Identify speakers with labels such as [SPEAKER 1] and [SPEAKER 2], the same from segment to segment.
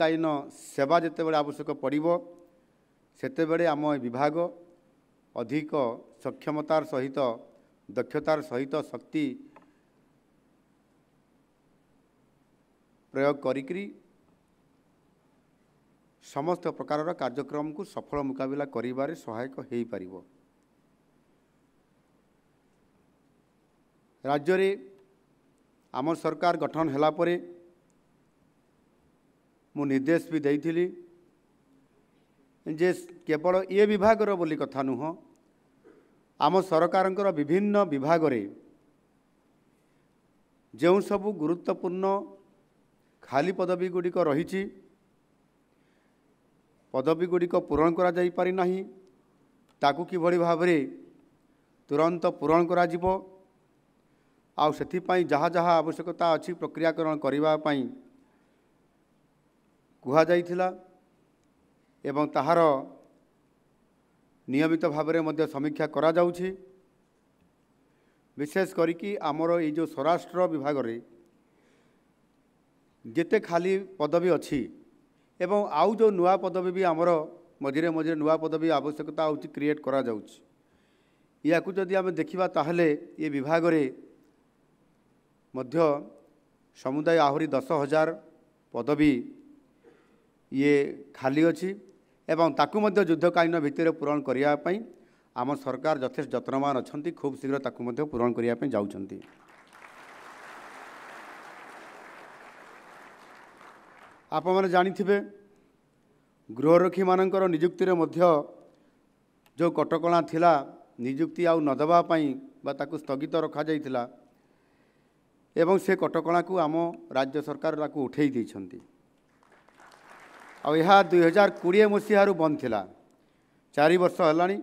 [SPEAKER 1] तत्कालीन सेवा जितेबाला आवश्यक पड़ो सेतेबेले आम विभाग अधिक सक्षमतार सहित दक्षतार सहित शक्ति प्रयोग करी समस्त प्रकार कार्यक्रम को सफल मुकाबला करिबारे सहायक हो पारिबो। राज्य रे आम सरकार गठन होला परे मु निर्देश भी देइथिली जे केवल ये विभाग बोली कथा नुह आम सरकारंकर विभिन्न विभाग रे जो सबु गुरुत्वपूर्ण खाली पदवी गुड़िक रही पदवी गुड़िक पूरण करा जाई पारि नाही ताकू किभଳି भाबरे तुरंत पूरण करा जिवो आ सेथिपाई जहाँ जहाँ आवश्यकता अच्छी प्रक्रियाकरण करिबा पाई कुहा जाइथिला एवं ताहार नियमित भाबरे मध्य समीक्षा करा जाउछि। विशेष करिकी आमर ये जो स्वराष्ट्र विभाग रे जेते खाली पदवी अच्छी एवं आउ जो नुआ पदवी भी आमर मझिरे मझिरे नुआ पदवी आवश्यकता होची क्रिएट करा जाउछि। याकू जदि आमे देखिबा ताहले ये विभाग रे मध्य समुदाय आहुरी 10,000 पदवी ये खाली अच्छी एवं ताकू मध्य युद्धकालीन भित्तिरे पूरण करिया पई आम सरकार यथेष्ट जत्नवान अछंती खूब शीघ्र ताकू मध्य पूरण करिया पई जाउछंती। आप मैंने जानिथिबे गृहरक्षी मानकर नियुक्ति रे मध्य जो कटकणा थिला नियुक्ति आउ न देबा पई बा ताकू स्थगित रखा जाइथिला एवं से कटकणा को आम राज्य सरकार ताकू उठेई दैछंती। आ यह 2020 मसीह बंद थिला 4 वर्ष हलानी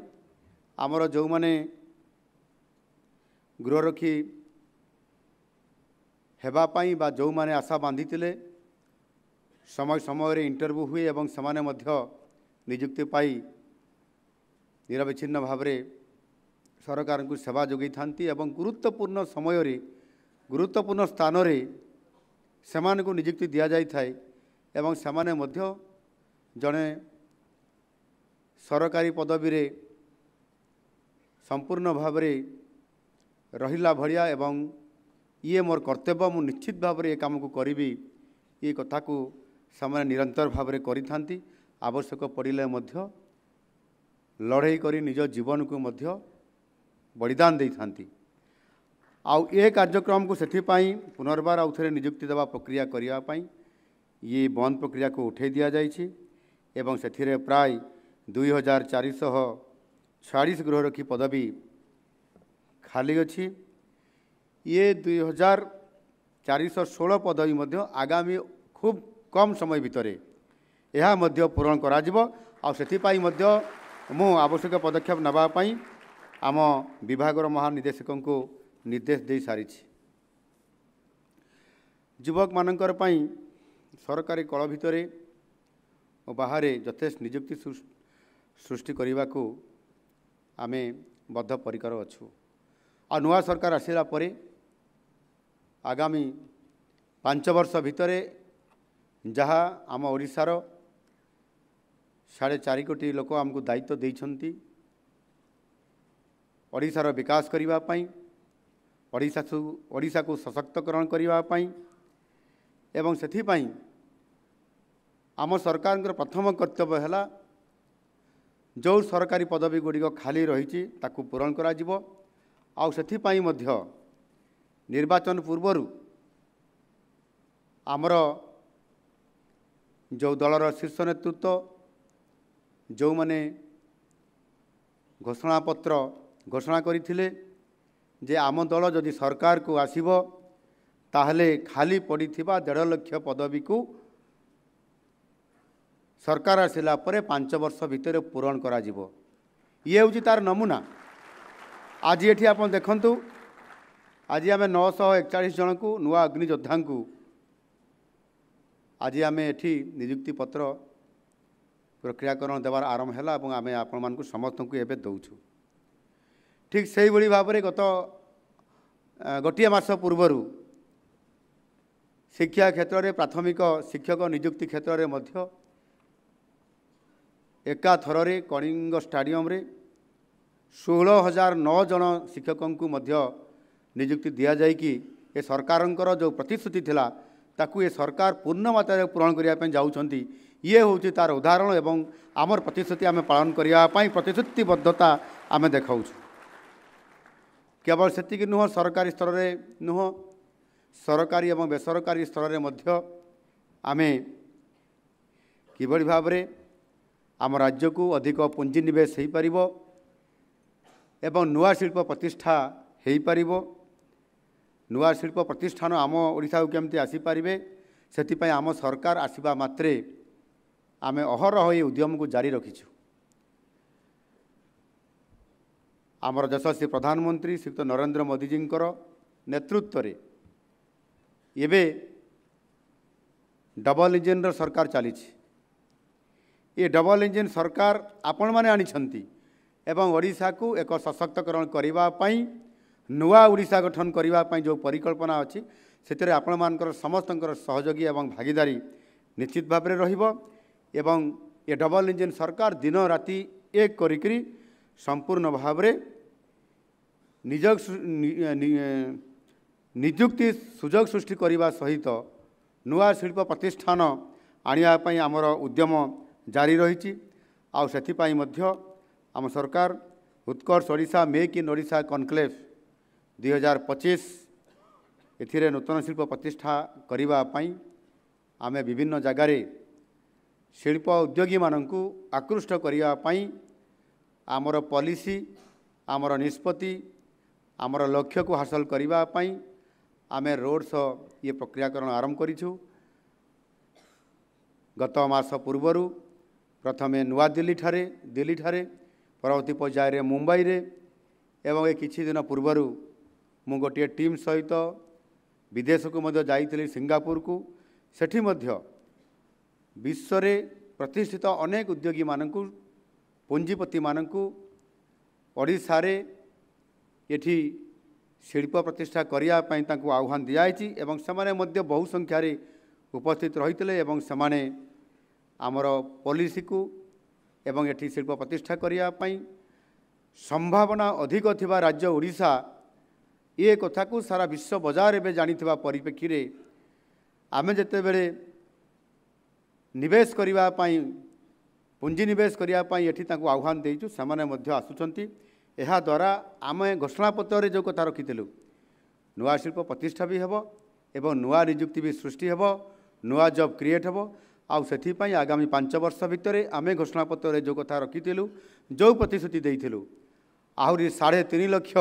[SPEAKER 1] आमर जो माने गृहरक्षी हेबा पाई बा जो माने आशा बांधितिले समय समय रे इंटरव्यू हुए एवं समाने मध्य नियुक्ति पाई निरविच्छिन्न भाव सरकार को सेवा जोगई थांती एवं गुरुत्वपूर्ण समय रे गुरुत्वपूर्ण स्थान रे सेमान को नियुक्ति दिया जाई थाए एवं सेमाने मध्य जड़े सरकारी पदवी रे संपूर्ण भाव रहिला भड़िया एवं ये मोर कर्तव्य मु निश्चित भाव ये काम को करी ये कथा को समय निरंतर भाव करी थांती आवश्यक पड़िले मध्य लड़ाई करी निज जीवन को मध्य बलिदान दे थांती। आउ ए कार्यक्रम को सेथिपाई पुनर्बार आउ थे नियुक्ति देवा प्रक्रिया करने ये बंद प्रक्रिया को उठे दि जाइए एवं से प्राय 2446 गृहरक्षी पदवी खाली अच्छी। ये 2416 पदवी मध्य आगामी खूब कम समय भितर यह मध्य पूरण करा जिवो आ सेथिपाई मध्य मु आवश्यक पदक्षेप नबा पाई आम विभागर महानिदेशक को निर्देश दे सारी। युवक मानकर पाई सरकारी कल भितर और बाहर यथेष्ट नियुक्ति सृष्टि करने को आमे बद्धपरिकर अच्छु। आ नुआ सरकार आसिला परे आगामी 5 वर्ष भितर जहाँ आम ओडिशार 4.5 कोटी लोक आमको दायित्व देइछंती ओडिशार विकास करिबा पाई ओडिशा को सशक्तकरण करिबा पाई एवं सेथिपाई आम सरकार प्रथम कर्तव्य है जो सरकारी पदवी गुड़िक खाली रही ताकू पूरण करा जिवो आउ सेथिपाई मध्य निर्वाचन पूर्वरु आमर जो दलर शीर्ष नेतृत्व जो माने घोषणा पत्र घोषणा करथिले जे आम दल जदि सरकार को आसीबो ताहले खाली पड़िथिबा 1.5 लाख पदवी को सरकार आसिला परे 5 वर्ष भितर पूरण करा जिवो। ये हूँ तार नमूना। आज ये आप देखु आज आम 941 जन को नुआ अग्नियोद्धा को आज आम एठी नियुक्ति पत्र प्रक्रियाकरण देवार आरंभ है आम आपण मानक समस्त को एवं दौचु। ठीक से भाव में गत गोटे मास पूर्वर शिक्षा क्षेत्र में प्राथमिक शिक्षक नियुक्ति क्षेत्र में एका थर कलिंग स्टाडियम रे 16,009 जन शिक्षकों को नियुक्ति दि जाए कि ए सरकार जो प्रतिश्रुति थिला ताकू ये सरकार पूर्ण मात्रा पूरण करने जाऊँगी। ये हूँ तार उदाहरण एवं आमर प्रतिश्रुति आम पालन करने प्रतिश्रुतिबद्धता आम देखा केवल से नुह सरकारी स्तर में नुह सरकारी और बेसरकारी स्तर में आम किभली भाव में आम राज्य को अधिक पुंजीनिवेश हो पार एवं नुआ शिल्प प्रतिष्ठा हो पार नुआ शिल्प प्रतिष्ठान आम ओडिशा को केमती आसीपारे से आम सरकार आसवा मात्रे आम अहरह ये उद्यम को जारी रखीचु। आमर यशस्वी प्रधानमंत्री श्रीयुक्त नरेंद्र मोदी जी नेतृत्व में एबे डबल इंजिन सरकार चली ये डबल इंजिन सरकार आपण माने आनिछंती एवं ओडिशा को एक सशक्तकरण करने नुआ ओडिशा गठन करने जो परिकल्पना अच्छी से आपण मानकर समस्त सहयोगी एवं भागीदारी निश्चित भाव में रहिबो एवं ये डबल इंजिन सरकार दिन राति एक करी संपूर्ण भाव में नियुक्ति सुजोग सृष्टि करने सहित नुआ शिल्प प्रतिष्ठान आनियापाई आमर उद्यम जारी रही आम सरकार Utkarsh Odisha make in Odisha conclave 2025 एथिरे नूतन शिल्प प्रतिष्ठा करने आम विभिन्न जगार शिल्प उद्योगी मानू आकृष्ट करने आमर पॉलिसी आमर निष्पत्ति आमर लक्ष्य को हासिल करने आम रोड शो ये प्रक्रियाकरण आरंभ करिछु। गत मास पूर्वर प्रथमे नुआ दिल्ली ठारे परवर्ती पर्यायर मुंबई रे एवं ये किछि दिन पूर्वर मु गोटे टीम सहित विदेश को मध्य जाइथिली सिंगापुर को सेठी मध्य विश्व रे प्रतिष्ठित अनेक उद्योगी मानकु पुंजीपति मानकु ओडिशा रे एठी शिल्प प्रतिष्ठा करने आह्वान दिखाई एवं सेमाने मध्य बहु संख्यार उपस्थित रही एवं सेमाने आमर पॉलिसी को एवं एठी शिल्प प्रतिष्ठा करने संभावना अधिक थिबा राज्य ओडिशा ये कथा को सारा विश्व बजार में जानिथिबा परिप्रेक्षी रे आमे जेते बेले निवेश करने पुंजी निवेश करने एठी तांको आह्वान देइछु सेमाने मध्य आसुचंती। एहा द्वारा आम घोषणापत्र जो कथा रखिलु नुआ शिल्प प्रतिष्ठा भी हेबो एवं नुआ नियुक्ति भी सृष्टि हेबो नुआ जॉब क्रिएट हेबो आउ सेथिपई आगामी 5 वर्ष भितर आम घोषणापत्र जो कथा रखिलु जो प्रतिश्रुति देइथिलु आहुरी 3.5 लाख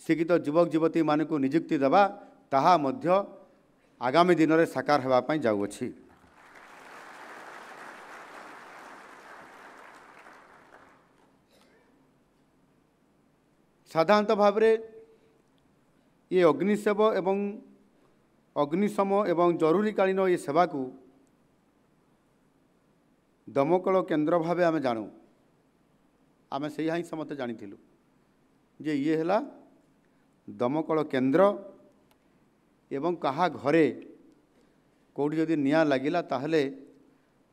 [SPEAKER 1] शिक्षित युवक युवती मानक नियुक्ति देवा ताहा मध्य आगामी दिन में साकार होगापी जाऊँगी। साधारणतः भाव में ये अग्निसेव एवं अग्निशम एवं जरूरीकालीन ये सेवा को दमकल केन्द्र भाव आम जानू आम से ही समस्त जानी जे ये है दमकल केन्द्र एवं कहा घरे कौटी जदि निआं लगिला ताहले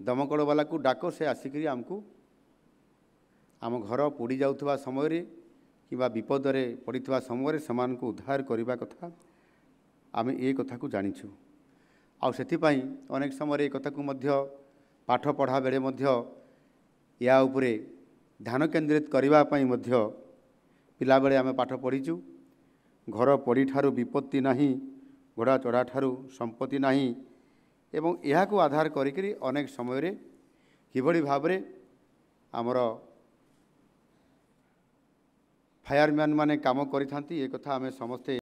[SPEAKER 1] दमकल वाला को डाक से आसिक आमको आम घर पोड़ी जाउथबा समय रे किबा विपद रे पड़िथबा समय समान को उद्धार करने कथा आम ये कथा को जानिछु। आउ सेथिपाई अनेक समय कथा को मध्य पाठ पढ़ा बेले मध्य या उपरे ध्यान केन्द्रित करबा पई मध्य पिला बेले आम पाठ पढ़ीचु। घर पड़ी ठारू विपत्ति नहीं घोड़ा चढ़ा ठारू संपत्ति नहीं एवं यह को आधार करी अनेक समय किभली भाव में आमर फायरमैन माने काम करि थांती ए कथा आमे समस्ते